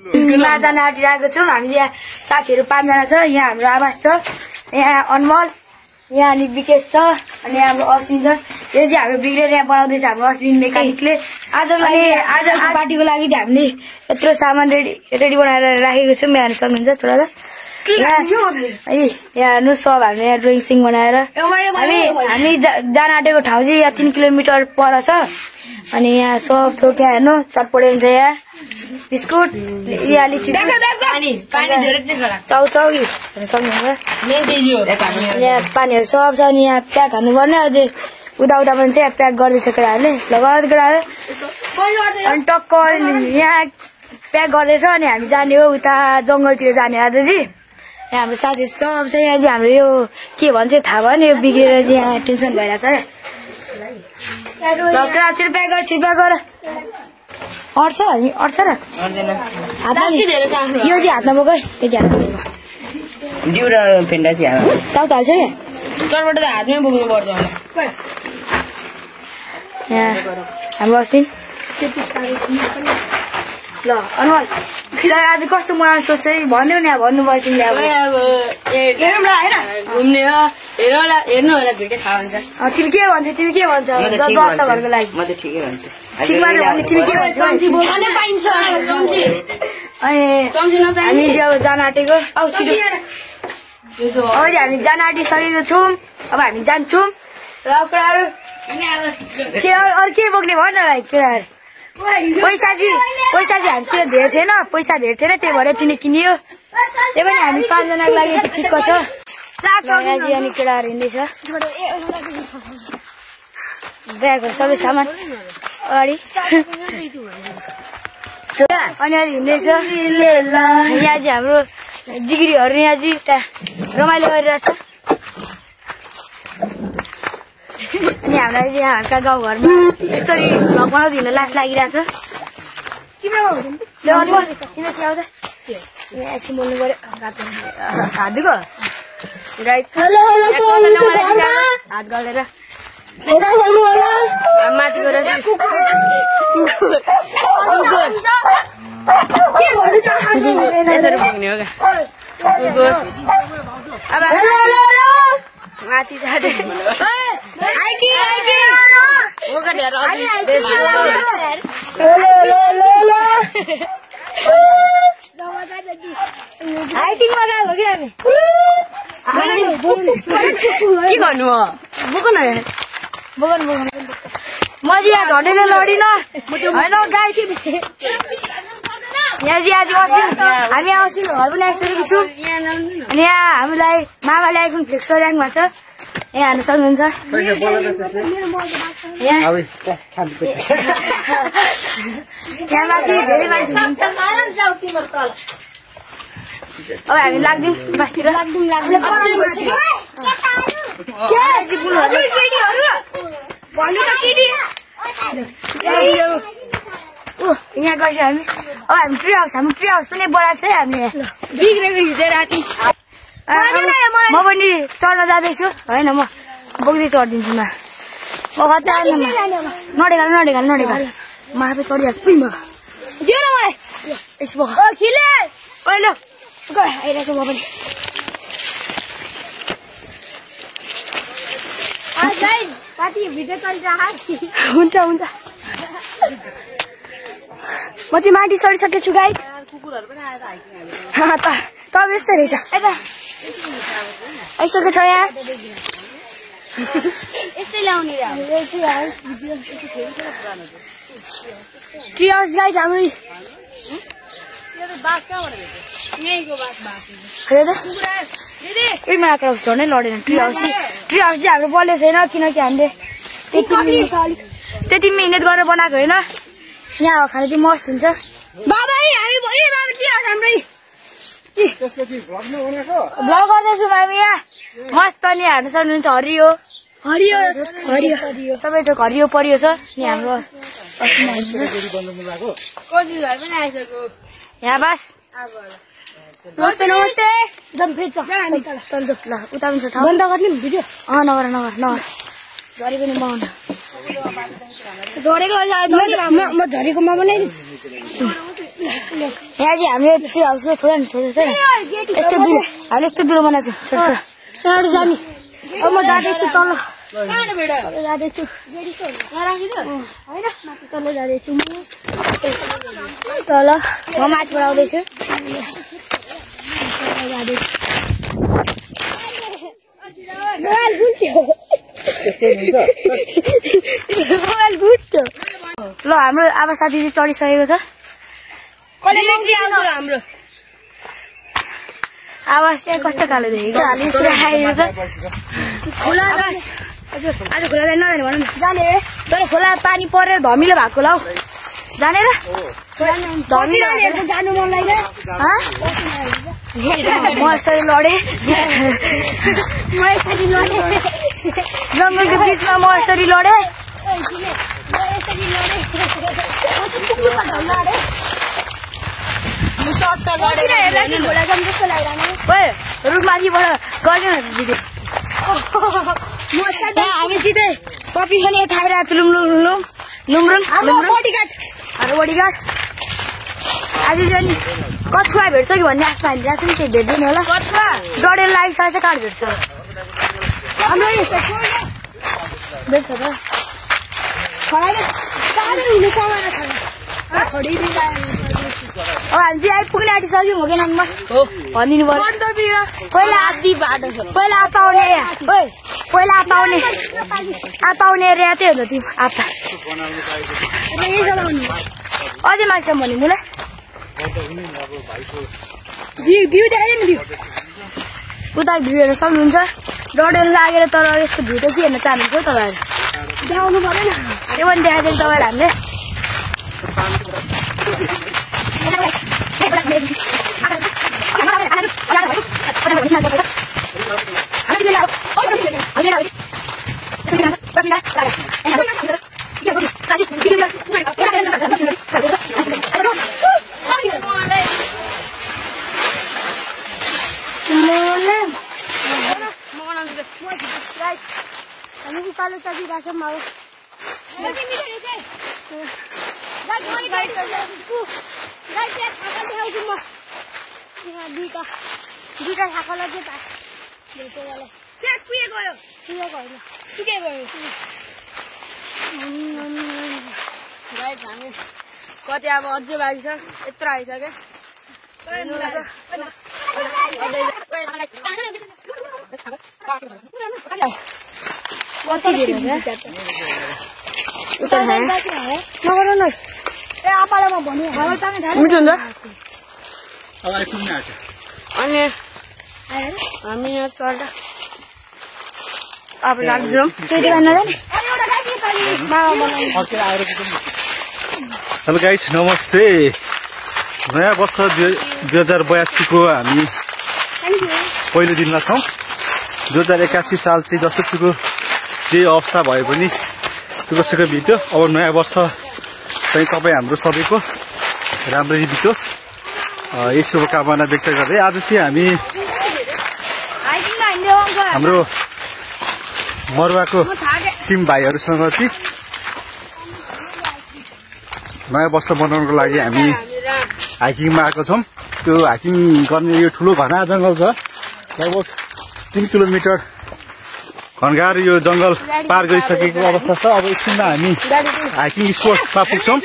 स्कुलमा जान आँटिरहेको छौँ। हामी यहाँ साथीहरू 5 जना छ। यहाँ हाम्रो आवास छ, यहाँ अनमोल, यहाँ अनि विकेश छ, अनि हाम्रो अश्विन छ। यो चाहिँ हाम्रो बिग्रेर यहाँ बनाउँदैछ हाम्रो अश्विन मेकानिकले। आजको पार्टीको लागि चाहिँ हामीले यत्रो सामान रेडी बनाएर राखेको छौँ। यहाँ हेर्नु सक्नुहुन्छ छोरा त। यहाँ हेर्नु सब हामीले यहाँ ड्रइङ सिङ बनाएर हामी जान आँटेको ठाउँ चाहिँ यहाँ 3 किलोमिटर पर छ। अनि यहाँ सब थोक यहाँ हेर्नु चटपटे हुन्छ। यहाँ बिस्कुट, यहाँ लिची चौचौकी हेर्नु सक्नुहुन्छ। यहाँ पानीहरू सब छ। अनि यहाँ प्याक हाल्नुपर्ने, अझै उता पनि छ। यहाँ प्याक गर्दैछ केटाहरूले, लगाएर केटाहरूले। अनि टक्क यहाँ प्याक गर्दैछ। अनि हामी जाने हो उता जङ्गलतिर जाने आज चाहिँ। यहाँ हाम्रो साथीहरू सब छ। यहाँ चाहिँ हाम्रो यो के भन्छ थाहा भएन, यो बिग्रेर चाहिँ यहाँ टेन्सन भइरहेछ क्या। केटा छिर्प्याक गर अट्छ नि, अट्छ र हातमा यो चाहिँ हातमा बोक है। यो चाहिँ हातमा बोक दिउ र फेन्डा चाहिँ चाउ चाल्छ क्या। चटपटे त हातमै बोक्नु पर्छ होला। यहाँ हाम्रो अश्विन ल अनमोल आज कस्तो मनाउनु सोच्छ भन्यौ नि, भन्नु पर्यो तिमीले। अब घुम्ने हो, हेर्नु होला भिडियो थाहा हुन्छ। तिमी के भन्छ दर्शकहरूको लागि? म त ठिकै भन्छु। ठिक माने भने तिमी के भन्छौ? खाने पाइन्छ अनि हामी अब जान आँटेको। अब छिटो हामी जान आँटिसकेको छौँ। अब हामी जान्छौँ र केटाहरू अरू के बोक्ने भन न भाइ। केटाहरू पैसा चाहिँ हामीसित धेरै थिएन, त्यही भएर तिनी किनियो। त्यही पनि हामी 5 जनाको लागि ठिक्क छ। अनि केटाहरू हिँड्दैछ, ब्यागहरू सबै सामान अगाडि अनि अलि हिँड्दैछ। यहाँ चाहिँ हाम्रो जिगिरीहरू यहाँ चाहिँ रमाइलो गरिरहेछ। अनि हामीलाई चाहिँ यहाँ हल्का गाउँघरमा यसरी भ्लग बनाउँदिन लास लागिरहेछ। एकछिन बोल्नु पर्यो। हात दिएको हात गलेर माथि गएर यसरी पुग्ने हो क्या। अब माथि जाँदै के गर्नु हो? बोक न बोकन म चाहिँ यहाँ झन्डैले लडिन होइन गाई। यहाँ चाहिँ आज हामी अश्विन घर पनि आइसकेको छौँ। अनि यहाँ हामीलाई मामाले आइफोन फ्लेक्स गरिराख्नु भएको छ। यहाँ हाल्नु सक्नुहुन्छ। यहाँ माथि धेरै मान्छे हुनुहुन्छ। अब हामी लाग्दिउँ बसतिर। यहाँ गर्छ हामी। अब हामी ट्री हाउस पनि बनाएको छ है हामीले। बिग्रेको हिजो राति म पनि चढ्न जाँदैछु होइन, म बोक्दै चढिदिन्छु। म खतरा नडेगाल म आफै चढिहाल्छु। दियो न मलाई यसो खिले पहिलो आइरहेको छु म पनि। हुन्छ म चाहिँ माथि चढिसकेको छु गाई। त यस्तै रहेछ आइसकेको छ। यहाँ ट्री हाउस गाई छ हाम्रो। माक्रा झन् लडेन। ट्री हाउस चाहिँ हाम्रो बल्ले छैन, किनकि हामीले त्यति मिहिनेत गरेर बनाएको होइन। यहाँ खाना चाहिँ मस्त हुन्छ। भ्लग गर्दैछौँ हामी यहाँ मस्त। नि हाल्नु सक्नुहुन्छ। हरियो सबै थोक हरियो परियो छ। नि हाम्रो यहाँ बस नमस्ते ल उता पनि छ ठाउँ। बन्द गर्ने भिडियो नगर झरी पनि बनाउनु। म झरेकोमा बनाइ यहाँ चाहिँ हामीले त्यो हाउसको छोरा नि छोरा छ यस्तो दुलो हामीले यस्तो दुलो बनाएको छ छोरा छोरा त्यहाँबाट जाने अब म जाँदैछु तल जाँदैछु होइन माथि तल जाँदैछु म तल म माथिबाट आउँदैछु ल हाम्रो आमा साथी चाहिँ चढिसकेको छ हाम्रो आवाज चाहिँ कस्तो खाले देखेको हालि सुराखेको छ खोला हजुर आज खोला जाने नजाने भनौँ न जाने तर खोला पानी परेर धमिलो भएको होला हौ जाने र जानु मन लाग्दैन म यसरी लडेँ जङ्गलको बिचमा म यसरी लडेँ रुखमाथिबाट गर्ने भिडियो हामी सिधै कपी पनि थाइरहेको छु लुमरुङ बडीगार्ड आज चाहिँ नि कछुवा भेट्छ कि भन्ने आशमा हामी जान्छौँ त्यही भेट्दैन होला डडेल लागिसकेको छ काठ भेट्छ हाम्रो भेट्छ त अब हामी चाहिँ आइपुग्ने आँटिसक्यौँ हो कि नाममा भनिदिनु पर्यो पहिला पाउने एरिया चाहिँ हुन्छ त्यो आपा अझै माग्छ भने मलाई भ्यू देखाइदिनु भ्यू उता भ्यूहरू सक्नुहुन्छ डडेल लागेर तर यस्तो भ्यू त के हेर्न चाहनुहुन्छ हौ तपाईँहरू देखाउनु परेन त्यो पनि देखाइदिनु तपाईँहरू हामीले हामी उकालो चढिरहेको छौँ अब दुईटा थाकल हामी कति अब अझै बाँकी छ यत्रो आइसक्यो मिठो हुन्छ अनि हामी यहाँ चढ्दा अब लाग्छौँ हेलो गाइस नमस्ते नयाँ वर्ष 2082 को हामी पहिलो दिनमा छौँ 2081 साल चाहिँ जस्तोसुकै जे अवस्था भए पनि त्यसैको बित्यो अब नयाँ वर्ष चाहिँ तपाईँ हाम्रो सबैको राम्ररी बितोस् यही शुभकामना व्यक्त गर्दै आज चाहिँ हामी हाम्रो मरुवाको टिम भाइहरूसँग चाहिँ नयाँ वर्ष मनाउनको लागि हामी हाइकिङमा आएको छौँ त्यो हाइकिङ गर्ने यो ठुलो घना जङ्गल छ लगभग 3 किलोमिटर घनगार यो जङ्गल पार गरिसकेको अवस्था छ अब एकछिनमा हामी हाइकिङ स्पोटमा पुग्छौँ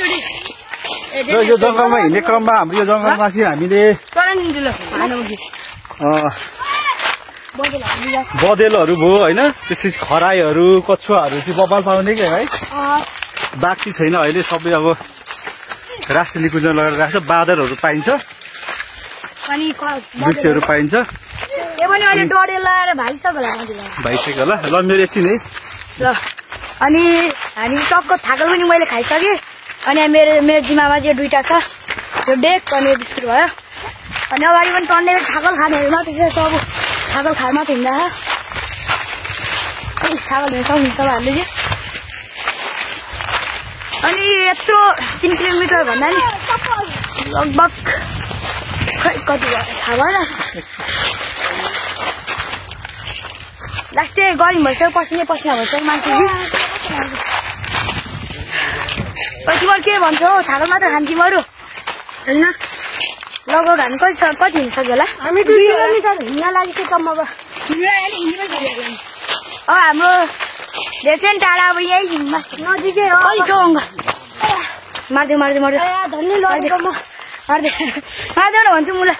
र यो जङ्गलमा हिँड्ने क्रममा हाम्रो यो जङ्गलमा चाहिँ हामीले बँदेलहरू भयो होइन त्यसपछि खराईहरू कछुवाहरू चाहिँ बबाल पाउने क्या है बाघ चाहिँ छैन अहिले सबै अब राष्ट्रिय निकुञ्जन लगाएर राख्छ बाँदरहरू पाइन्छ वृक्षहरू पाइन्छ भाइसक्यो होला ल मेरो एकछिन है ल अनि हामी टक्क थाकल पनि मैले खाइसकेँ अनि मेरो जिम्मामा चाहिँ दुईटा छ त्यो डेक अनि बिस्कुट भयो अनि अगाडि पनि टन्ने थाकल खानेहरू मात्रै छ सब थाकल खाएर मात्रै हिँड्दा थाकल हिँड्न सक्नुहुन्छ तपाईँहरूले चाहिँ अनि यत्रो 3 किलोमिटर भन्दा नि लगभग खै कति भयो थाहा भएन लास्टै गरम भइसक्यो पसिना भइसक्यो मान्छे तिमीहरू के भन्छौ थाहा मात्र खान तिमीहरू होइन लगभग हामी कति हिँडिसक्यो होला हामी 2 किलोमिटर हिँड्न लागिसक्यौँ अब हाम्रो धेरै चाहिँ टाढा अब यही नजिकै हो कति छौ अङ्क मार्दै धन्य लडेको म मार्दैन भन्छु मुला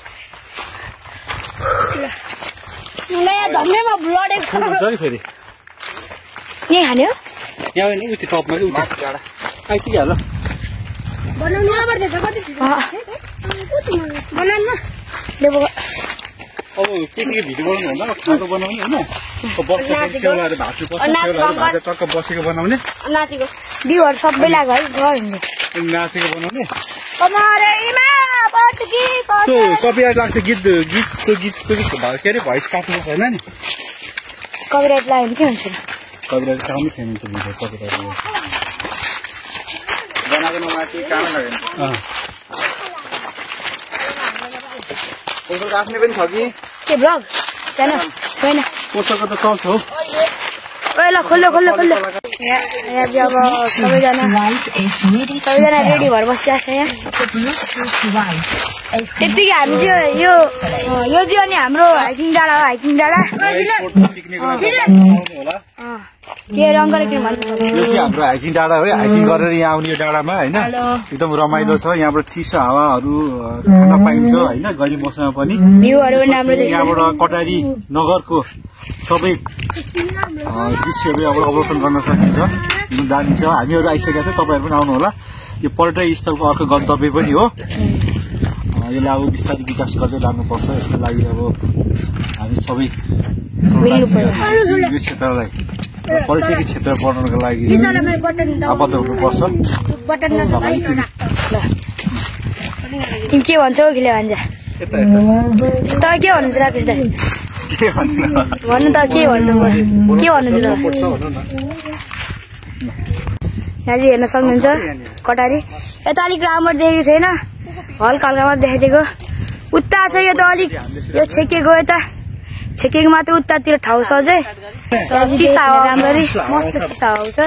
धन्यमा लडेको हुन्छ है फेरि यही खाने हो यहाँ होइन उति टपमा चाहिँ उति आइपुगिहाल्यो बनाउनु पर्छ कति बनाउनु अब के भिडियो बनाउनु भन्दा खाएको बनाउने होइन बस्दाखेरि सेवाहरू भाँच्नु पर्छ सेवाहरू भाँचेर टक्क बसेको बनाउने नाचेको बिउहरू सबै लाग्यो है घर हुने नाचेको बनाउने त्यो त्यो कपिराइट लाग्छ गीतको के अरे भोइस काट्नु छैन नि कपिराइट लाग्यो भने के हुन्छ कपिराइट काट्नु छैन त्यो भिडियो कपिराइट बनाएको नमाथि काम लाग्यो फोटो राख्ने पनि छ कि के ब्लग छैन पोस्टरको त चल्छ हौ ल खोल्यो यहाँ चाहिँ अब सबैजना रेडी भएर बसिरहेको छ यहाँ त्यतिकै हामी चाहिँ यो चाहिँ अनि हाम्रो हाइकिङ डाँडा हो हाइकिङ डाँडा के रङ्गले के भन्छ यो चाहिँ हाम्रो हाइकिङ डाँडा हो हाइकिङ गरेर यहाँ आउने यो डाँडामा होइन एकदम रमाइलो छ यहाँबाट चिसो हावाहरू खान पाइन्छ होइन गरी मौसममा पनि भ्यूहरू पनि राम्रो देख्छ यहाँबाट कटारी नगरको सबै दृश्यहरू अब अवलोकन गर्न सकिन्छ दामी छ हामीहरू आइसकेका छौँ तपाईँहरू पनि आउनु होला यो पर्यटक स्थलको अर्को गन्तव्य पनि हो यसलाई अब बिस्तारै विकास गर्दै लानुपर्छ यसको लागि अब हामी सबै यो क्षेत्रलाई पर्यटकीय क्षेत्र बनाउनको लागि आबद्ध हुनुपर्छ तिमी के भन्छौ खिले भन्छ त के भन्नुहुन्छ राकेश दाइ भन्नु त के भन्नुहुन्छ यहाँ चाहिँ हेर्न सक्नुहुन्छ कटारी यता अलिक राम्रो देखेको छैन हल्का हल्कामा देखाइदिएको उता छ यो त अलिक यो छेकेको यता छेकेको मात्र उतातिर ठाउँ छ अझै चिसा हावा राम्ररी मस्त चिसा हावा छ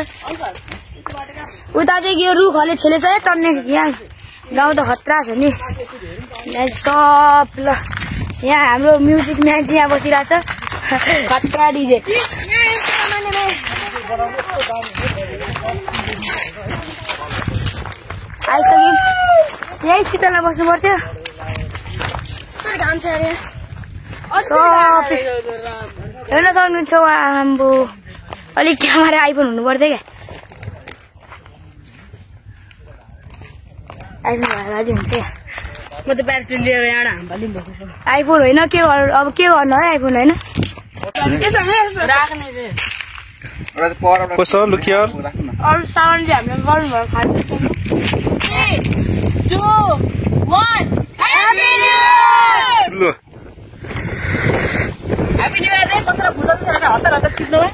उता चाहिँ यो रुखहरूले छेलेछ है टन्ने यहाँ गाउँ त खतरा छ नि यहाँ सब ल यहाँ हाम्रो म्युजिक म्यान चाहिँ यहाँ बसिरहेछ खतरा डिजे आइसक्यौँ यही शीतलमा बस्नु पर्थ्यो सब हेर्न सक्नुहुन्छ आम्बो अलिक क्यामेरा आइफोन हुनु पर्थ्यो क्या आइफोन भएर अझै हुन्थ्यो म त प्यारासुट लिएर एउटा आइफोन होइन के गर्नु अब के गर्नु है आइफोन होइन कसो लुकियो अरू सामान चाहिँ हामीले गर्नुभयो खानु 3, 2, 1 Happy New Year! Happy New Year! कसैलाई बुझाउँछ हतार हतार खिच्नु भयो